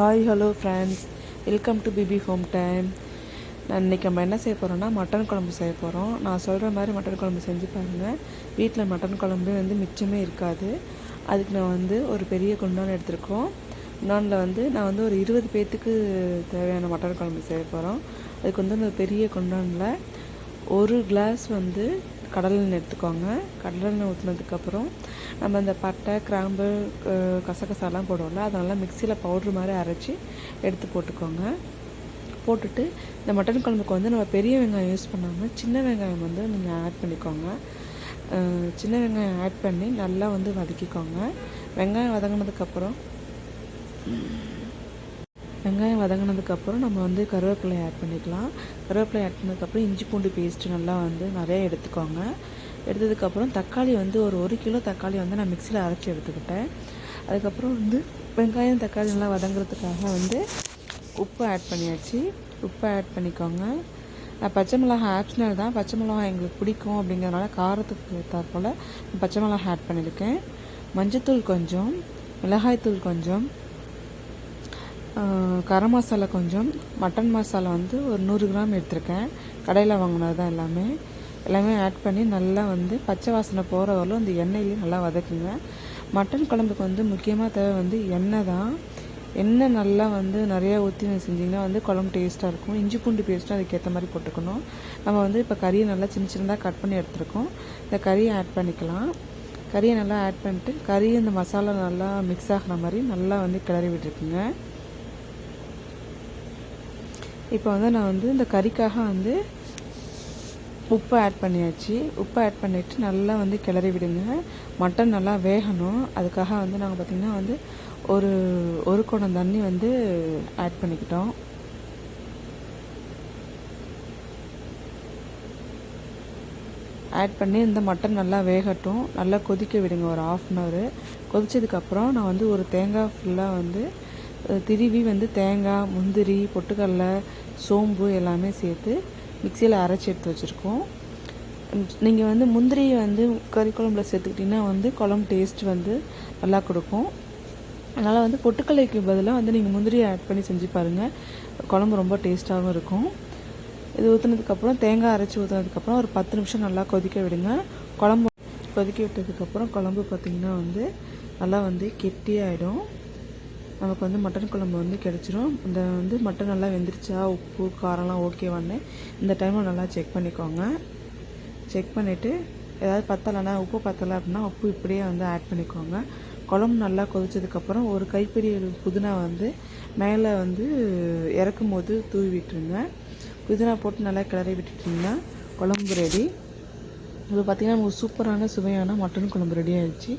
Hi hello friends, welcome to BB home time. இன்றைக்கி நம்ம என்ன செய்ய போகிறோன்னா மட்டன் குழம்பு செய்ய போகிறோம். நான் சொல்கிற மாதிரி மட்டன் குழம்பு செஞ்சு பாருங்கள். வீட்டில் மட்டன் குழம்பு மிச்சமே இருக்காது. அதுக்கு நான் ஒரு பெரிய குண்டான் எடுத்துருக்கோம். குண்டானில் நான் ஒரு 20 பேர்த்துக்கு தேவையான மட்டன் குழம்பு செய்ய போகிறோம். அதுக்கு ஒரு பெரிய குண்டானில் 1 கிளாஸ் கடலெண்ணெய் எடுத்துக்கோங்க. கடலெண்ணெய் ஊற்றினதுக்கப்புறம் நம்ம இந்த பட்டை, கிராம்பு, கசகசாலாம் போடுவோம்ல, அதெல்லாம் மிக்சியில் பவுட்ரு மாதிரி அரைச்சி எடுத்து போட்டுக்கோங்க. போட்டுட்டு இந்த மட்டன் குழம்புக்கு நம்ம பெரிய வெங்காயம் யூஸ் பண்ணாமல் சின்ன வெங்காயம் நீங்கள் ஆட் பண்ணிக்கோங்க. சின்ன வெங்காயம் ஆட் பண்ணி நல்லா வதக்கிக்கோங்க. வெங்காயம் வதங்கினதுக்கப்புறம் நம்ம கருவேப்பிலை ஆட் பண்ணிக்கலாம். கருவேப்பிலை ஆட் பண்ணதுக்கப்புறம் இஞ்சி பூண்டு பேஸ்ட்டு நல்லா நிறைய எடுத்துக்கோங்க. எடுத்ததுக்கப்புறம் தக்காளி ஒரு 1 கிலோ தக்காளி நான் மிக்சியில் அரைச்சி எடுத்துக்கிட்டேன். அதுக்கப்புறம் வெங்காயம் தக்காளி நல்லா வதங்குறதுக்காக உப்பு ஆட் பண்ணியாச்சு. உப்பு ஆட் பண்ணிக்கோங்க. பச்சை மிளகாய் ஆப்ஷனல் தான். பச்சை மிளகாய் எங்களுக்கு பிடிக்கும் அப்படிங்கிறதுனால காரத்துக்கு ஏற்றாற்போல் பச்சை மிளகாய் ஆட் பண்ணியிருக்கேன். மஞ்சத்தூள் கொஞ்சம், மிளகாய்த்தூள் கொஞ்சம், கரம் மசாலா கொஞ்சம், மட்டன் மசாலா ஒரு 100 கிராம் எடுத்திருக்கேன். கடையில் வாங்கினது தான் எல்லாமே ஆட் பண்ணி நல்லா பச்சை வாசனை போகிற வரலும் அந்த எண்ணெயிலையும் நல்லா வதக்குங்க. மட்டன் குழம்புக்கு முக்கியமாக தேவை எண்ணெய் தான். எண்ணெய் நல்லா நிறையா ஊற்றி செஞ்சிங்கன்னா குழம்பு டேஸ்ட்டாக இருக்கும். இஞ்சி பூண்டு பேஸ்ட்டும் அதுக்கேற்ற மாதிரி போட்டுக்கணும். நம்ம இப்போ கறியை நல்லா சின்ன சின்னதாக கட் பண்ணி எடுத்துருக்கோம். இந்த கறியை ஆட் பண்ணிக்கலாம். கறியை நல்லா ஆட் பண்ணிட்டு இந்த மசாலா நல்லா மிக்ஸ் ஆகிற மாதிரி நல்லா கிளறி விட்டுருக்குங்க. இப்போ நான் இந்த கறிக்காக உப்பு ஆட் பண்ணியாச்சு. உப்பு ஆட் பண்ணிவிட்டு நல்லா கிளறி விடுங்க. மட்டன் நல்லா வேகணும். அதுக்காக நாங்கள் பார்த்திங்கன்னா ஒரு குடம் தண்ணி ஆட் பண்ணிக்கிட்டோம். ஆட் பண்ணி இந்த மட்டன் நல்லா வேகட்டும். நல்லா கொதிக்க விடுங்க ஒரு 1/2 அன் ஹவர். கொதித்ததுக்கப்புறம் நான் ஒரு தேங்காய் ஃபுல்லாக திருவி தேங்காய், முந்திரி, பொட்டுக்கடலை, சோம்பு எல்லாமே சேர்த்து மிக்சியில் அரைச்சி எடுத்து வச்சுருக்கோம். நீங்கள் முந்திரி கறி குழம்புல சேர்த்துக்கிட்டிங்கன்னா குழம்பு டேஸ்ட் நல்லா கொடுக்கும். அதனால் பொட்டுக்கடலைக்கு பதிலாக நீங்கள் முந்திரியை ஆட் பண்ணி செஞ்சு பாருங்கள். குழம்பு ரொம்ப டேஸ்ட்டாகவும் இருக்கும். இது ஊற்றுனதுக்கப்புறம் தேங்காய் அரைச்சி ஊற்றுனதுக்கப்புறம் ஒரு 10 நிமிஷம் நல்லா கொதிக்க விடுங்க. குழம்பு கொதிக்க விட்டதுக்கப்புறம் குழம்பு பார்த்திங்கன்னா நல்லா கெட்டியாகிடும். நமக்கு மட்டன் குழம்பு கிடச்சிரும். இந்த மட்டன் நல்லா வெந்துருச்சா, உப்பு காரம்லாம் ஓகேவான்னு இந்த டைமில் நல்லா செக் பண்ணிக்கோங்க. செக் பண்ணிவிட்டு ஏதாவது பத்தலைன்னா, உப்பு பத்தலை அப்படின்னா உப்பு இப்படியே ஆட் பண்ணிக்கோங்க. குழம்பு நல்லா கொதிச்சதுக்கப்புறம் ஒரு கைப்பிடி புதினா மேலே இறக்கும் போது தூவி விட்டுருங்க. புதினா போட்டு நல்லா கிளறி விட்டுட்டிங்கன்னா குழம்பு ரெடி. இது பார்த்திங்கன்னா நமக்கு சூப்பரான சுவையான மட்டன் குழம்பு ரெடி ஆகிடுச்சு.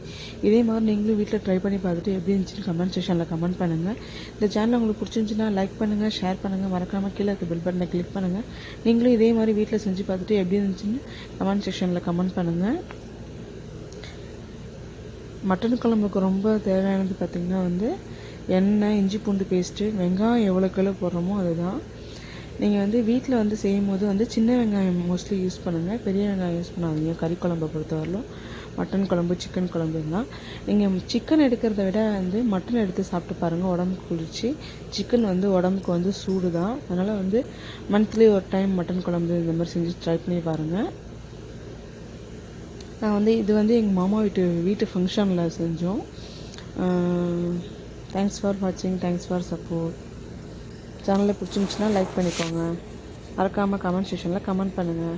இதே மாதிரி நீங்களும் வீட்டில் ட்ரை பண்ணி பார்த்துட்டு எப்படி இருந்துச்சுன்னு கமெண்ட் செக்ஷனில் கமெண்ட் பண்ணுங்கள். இந்த சேனல் உங்களுக்கு பிடிச்சிருந்துச்சுன்னா லைக் பண்ணுங்கள், ஷேர் பண்ணுங்கள், மறக்காமல் கீழே இருக்க பெல் பட்டனை கிளிக் பண்ணுங்கள். நீங்களும் இதே மாதிரி வீட்டில் செஞ்சு பார்த்துட்டு எப்படி இருந்துச்சுன்னு கமெண்ட் செக்ஷனில் கமெண்ட் பண்ணுங்கள். மட்டன் குழம்புக்கு ரொம்ப தேவையானது பார்த்திங்கன்னா எண்ணெய், இஞ்சி பூண்டு பேஸ்ட்டு, வெங்காயம் எவ்வளோக்கெவ்வளோ போடுறோமோ அதுதான். நீங்கள் வீட்டில் செய்யும் போது சின்ன வெங்காயம் மோஸ்ட்லி யூஸ் பண்ணுங்கள். பெரிய வெங்காயம் யூஸ் பண்ணாதீங்க. கறி குழம்பை பொறுத்தவரையிலும் மட்டன் குழம்பு, சிக்கன் குழம்பு தான். நீங்கள் சிக்கன் எடுக்கிறத விட மட்டன் எடுத்து சாப்பிட்டு பாருங்கள். உடம்புக்கு குளிர்ச்சி. சிக்கன் உடம்புக்கு சூடு தான். அதனால் மந்த்லி ஒரு டைம் மட்டன் குழம்பு இந்த மாதிரி செஞ்சு ட்ரை பண்ணி பாருங்கள். நான் இது எங்கள் மாமா வீட்டு ஃபங்க்ஷனில் செஞ்சோம். தேங்க்ஸ் ஃபார் வாட்சிங், தேங்க்ஸ் ஃபார் சப்போர்ட். சேனலை பிடிச்சிருந்துச்சுன்னா லைக் பண்ணிக்கோங்க. மறக்காமல் கமெண்ட் செக்ஷனில் கமெண்ட் பண்ணுங்கள்.